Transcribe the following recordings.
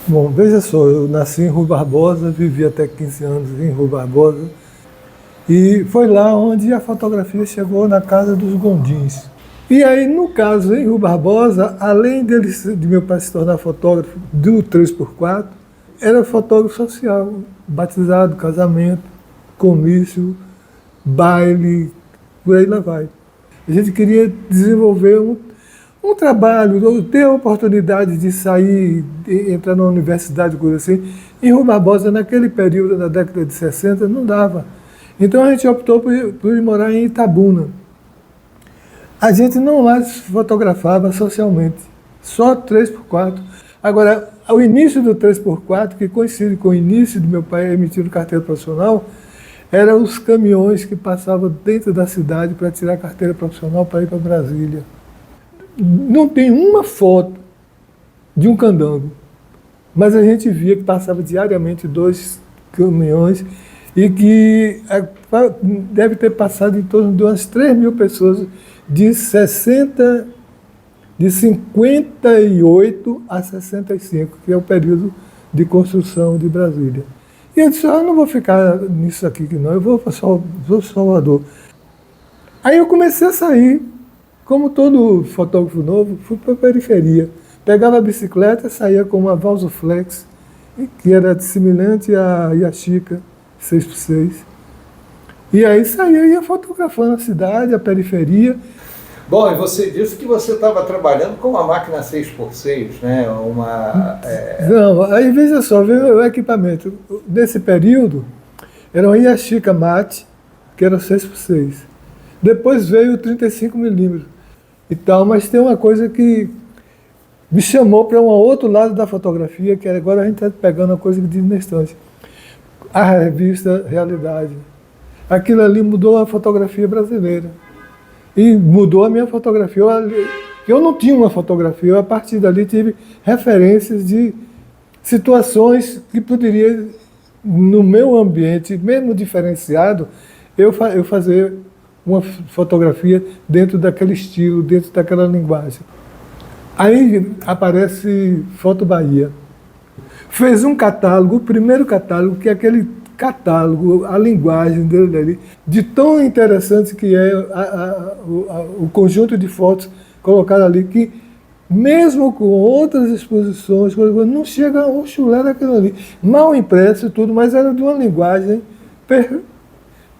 Bom, veja só, eu nasci em Rui Barbosa, vivi até 15 anos em Rui Barbosa, e foi lá onde a fotografia chegou na casa dos Gondins. E aí, no caso, em Rui Barbosa, além de meu pai se tornar fotógrafo do 3x4, era fotógrafo social, batizado, casamento, comício, baile, por aí lá vai. A gente queria desenvolver um trabalho, ter a oportunidade de sair, de entrar na universidade, coisa assim. Em Rui Barbosa, naquele período, na década de 60, não dava. Então a gente optou por ir morar em Itabuna. A gente não mais fotografava socialmente, só 3x4. Agora, ao início do 3x4, que coincide com o início do meu pai emitindo carteira profissional, eram os caminhões que passavam dentro da cidade para tirar carteira profissional para ir para Brasília. Não tem uma foto de um candango, mas a gente via que passava diariamente 2 caminhões e que deve ter passado em torno de umas 3.000 pessoas de 58 a 65, que é o período de construção de Brasília. E eu disse, eu não vou ficar nisso aqui, não, eu vou para Salvador. Aí eu comecei a sair, como todo fotógrafo novo, fui para a periferia. Pegava a bicicleta, saía com uma Valsoflex, que era semelhante à Yashica 6x6. E aí saía e ia fotografando a cidade, a periferia. Bom, e você disse que você estava trabalhando com uma máquina 6x6, né? Não, aí veja só, veja o equipamento. Nesse período, era uma Yashica Mate, que era 6x6. Depois veio o 35mm e tal, mas tem uma coisa que me chamou para um outro lado da fotografia, que agora a gente está pegando uma coisa que diz na estante. A revista Realidade. Aquilo ali mudou a fotografia brasileira. E mudou a minha fotografia. Eu não tinha uma fotografia, eu, a partir dali tive referências de situações que poderia, no meu ambiente, mesmo diferenciado, eu fazer uma fotografia dentro daquele estilo, dentro daquela linguagem. Aí aparece Foto Bahia. Fez um catálogo, o primeiro catálogo, que é aquele catálogo, a linguagem dele ali, de tão interessante que é o conjunto de fotos colocado ali, que mesmo com outras exposições, não chega ao chulé daquilo ali. Mal impresso e tudo, mas era de uma linguagem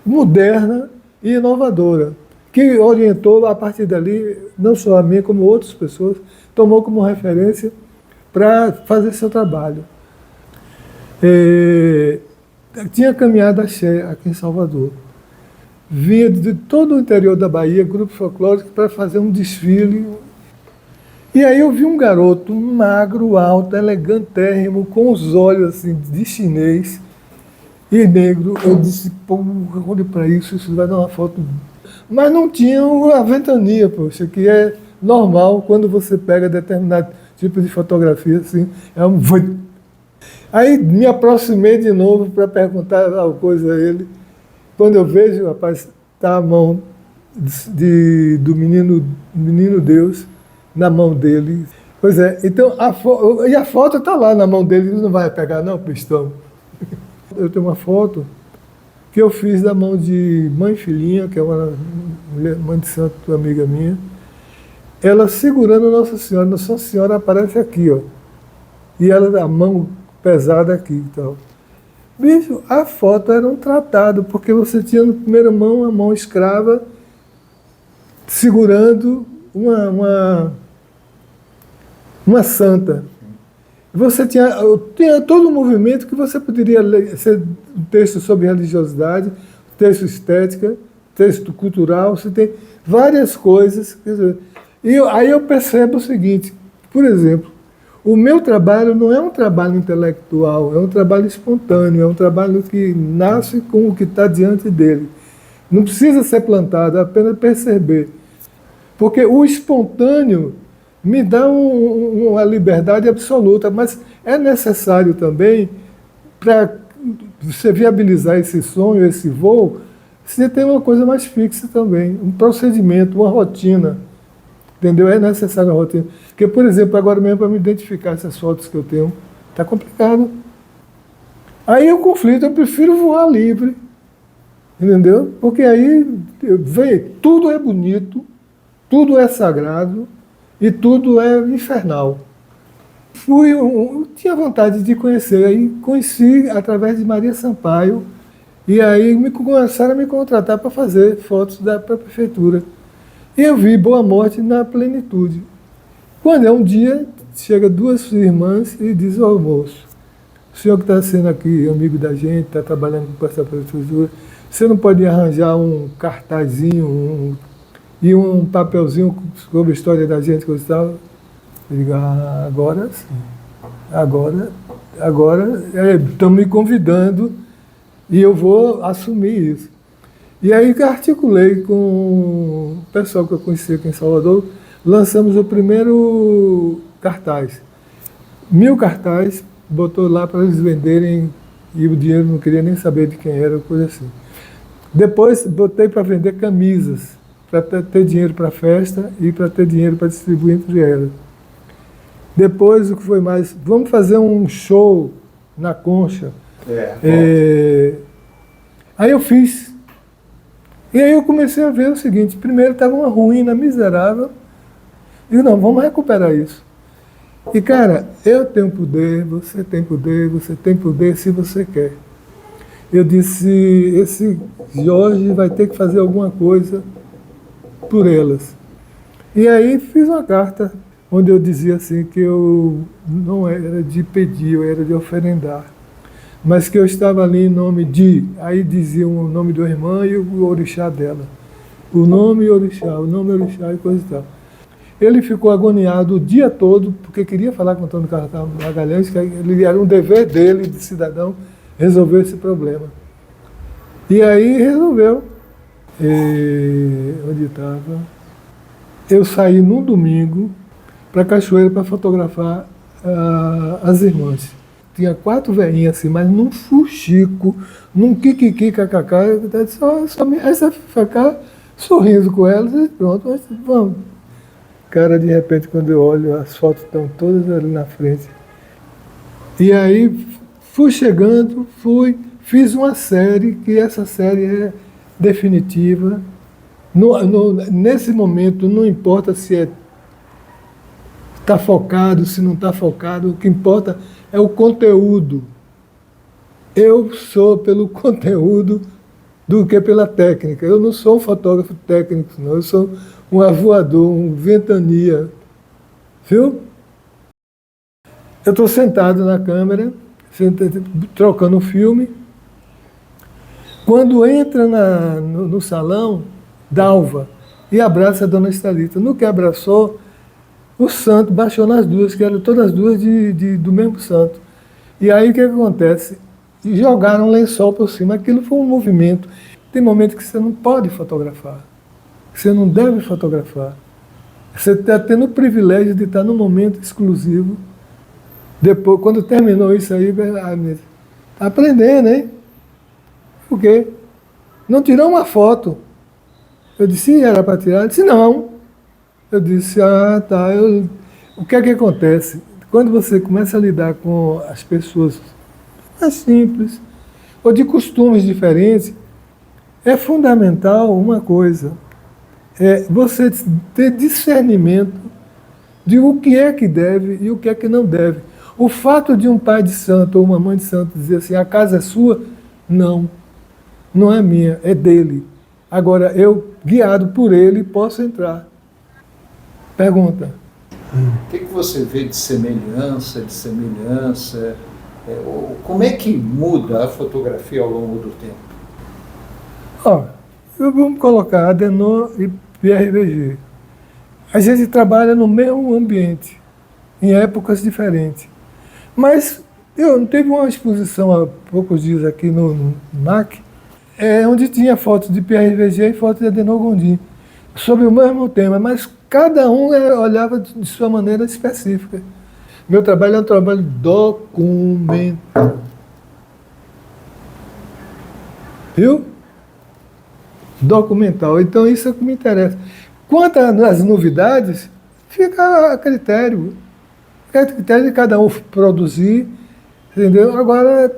moderna e inovadora, que orientou a partir dali, não só a mim, como outras pessoas, tomou como referência para fazer seu trabalho. Tinha caminhada axé aqui em Salvador. Vinha de todo o interior da Bahia, grupo folclórico, para fazer um desfile. E aí eu vi um garoto magro, alto, elegantérrimo, com os olhos assim, de chinês e negro. Eu disse, pô, olha para isso vai dar uma foto. Mas não tinha a ventania, poxa, que é normal quando você pega determinado tipo de fotografia, assim, é um... Aí me aproximei de novo para perguntar alguma coisa a ele. Quando eu vejo, rapaz, está a mão do menino Deus na mão dele. Pois é, então a foto está lá na mão dele, ele não vai pegar não, Pistão. Eu tenho uma foto que eu fiz da mão de mãe e filhinha, que é uma mulher, mãe de santo, amiga minha, ela segurando Nossa Senhora. Nossa Senhora aparece aqui, ó, e ela, a mão pesada aqui e tal. Bicho, a foto era um tratado, porque você tinha na primeira mão a mão escrava segurando uma santa. Você tinha todo um movimento que você poderia ler, um texto sobre religiosidade, texto estética, texto cultural, você tem várias coisas. Quer dizer, aí eu percebo o seguinte, por exemplo, o meu trabalho não é um trabalho intelectual, é um trabalho espontâneo, é um trabalho que nasce com o que está diante dele. Não precisa ser plantado, é apenas perceber. Porque o espontâneo me dá uma liberdade absoluta, mas é necessário também, para você viabilizar esse sonho, esse voo, você tem uma coisa mais fixa também, um procedimento, uma rotina. Entendeu? É necessário a rotina. Porque, por exemplo, agora mesmo para me identificar essas fotos que eu tenho, Está complicado. Aí o conflito, eu prefiro voar livre. Entendeu? Porque aí tudo é bonito, tudo é sagrado e tudo é infernal. Tinha vontade de conhecer, aí conheci através de Maria Sampaio, e aí começaram a me contratar para fazer fotos para a prefeitura. E eu vi Boa Morte na plenitude. Quando é um dia, chega duas irmãs e diz: ô moço, o senhor que está sendo aqui amigo da gente, está trabalhando com essa prefeitura, você não pode arranjar um cartazinho e um papelzinho sobre a história da gente que eu estava? Eu digo: agora sim. Agora estão me convidando e eu vou assumir isso. E aí que articulei com o pessoal que eu conheci aqui em Salvador, lançamos o primeiro cartaz. 1000 cartazes, botou lá para eles venderem e o dinheiro não queria nem saber de quem era, coisa assim. Depois botei para vender camisas, para ter dinheiro para a festa e para ter dinheiro para distribuir entre elas. Depois, o que foi mais? Vamos fazer um show na Concha. Aí eu fiz. E aí eu comecei a ver o seguinte: primeiro estava uma ruína miserável. E não, vamos recuperar isso. E cara, eu tenho poder, você tem poder se você quer. Eu disse: esse Jorge vai ter que fazer alguma coisa por elas. E aí fiz uma carta onde eu dizia assim que eu não era de pedir, eu era de oferendar. Mas que eu estava ali em nome de... Aí dizia o nome da irmã e o orixá dela. O nome e orixá e coisa e tal. Ele ficou agoniado o dia todo, porque queria falar com o Antônio Carlos Magalhães, que ele era um dever dele, de cidadão, resolver esse problema. E aí resolveu. Onde estava? Eu saí num domingo para Cachoeira para fotografar as irmãs. Tinha 4 velhinhas assim, mas num fuxico, num kikiki, kkk, só me resta ficar sorrindo com elas e pronto, mas vamos. Cara, de repente, quando eu olho, as fotos estão todas ali na frente. E aí fui chegando, fiz uma série, que essa série é definitiva. Nesse momento, não importa se está focado, se não está focado, o que importa é o conteúdo. Eu sou pelo conteúdo do que pela técnica. Eu não sou um fotógrafo técnico, não. Eu sou um avoador, um ventania. Viu? Eu estou sentado na câmera, trocando o filme. Quando entra no salão, Dalva, e abraça a dona Estalita. No que abraçou, o santo baixou nas duas, que eram todas as duas do mesmo santo. E aí o que acontece? Jogaram um lençol por cima. Aquilo foi um movimento. Tem momentos que você não pode fotografar. Você não deve fotografar. Você está tendo o privilégio de estar num momento exclusivo. Depois, quando terminou isso aí, está aprendendo, hein? Por quê? Não tirou uma foto. Eu disse: era para tirar? Ele disse: não. Eu disse: tá. O que é que acontece? Quando você começa a lidar com as pessoas mais simples, ou de costumes diferentes, é fundamental uma coisa: é você ter discernimento de o que é que deve e o que é que não deve. O fato de um pai de santo ou uma mãe de santo dizer assim: a casa é sua, não é minha, é dele. Agora, eu, guiado por ele, posso entrar. Pergunta. O que você vê de semelhança, como é que muda a fotografia ao longo do tempo? Vamos colocar Adenor e PRVG. A gente trabalha no mesmo ambiente, em épocas diferentes. Mas eu teve uma exposição há poucos dias aqui no MAC, onde tinha fotos de PRVG e fotos de Adenor Gondim, sobre o mesmo tema, mas cada um olhava de sua maneira específica. Meu trabalho é um trabalho documental. Viu? Documental. Então isso é o que me interessa. Quanto às novidades, fica a critério. Fica a critério de cada um produzir Entendeu? Agora,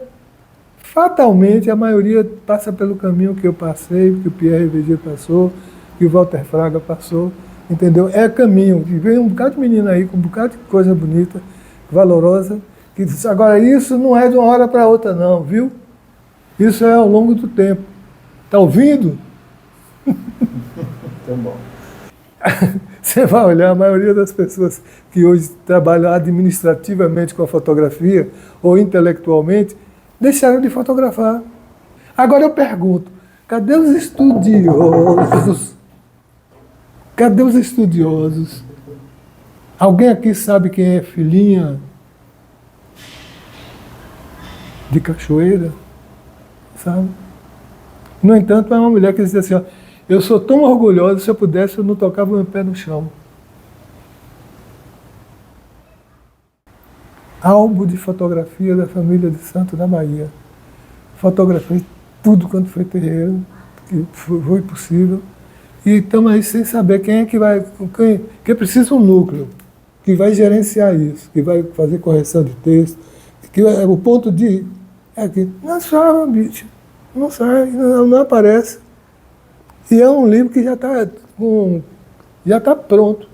fatalmente, a maioria passa pelo caminho que eu passei, que o Pierre Verger passou, que o Walter Fraga passou, entendeu? É caminho. E vem um bocado de menina aí, com um bocado de coisa bonita, valorosa, que diz, agora isso não é de uma hora para outra não, viu? Isso é ao longo do tempo. Está ouvindo? Tá bom. Você vai olhar, a maioria das pessoas que hoje trabalham administrativamente com a fotografia ou intelectualmente, deixaram de fotografar. Agora eu pergunto, cadê os estudiosos? Cadê os estudiosos? Alguém aqui sabe quem é Filhinha de Cachoeira? Sabe? No entanto, é uma mulher que diz assim, ó, eu sou tão orgulhosa, se eu pudesse, eu não tocava o meu pé no chão. Álbum de fotografia da família de Santo da Bahia. Fotografei tudo quanto foi terreiro, que foi possível. E estamos aí sem saber quem é que vai... que precisa um núcleo que vai gerenciar isso, que vai fazer correção de texto, que o ponto de... é que não sai, bicho. Não sai, não aparece. E é um livro que já está pronto.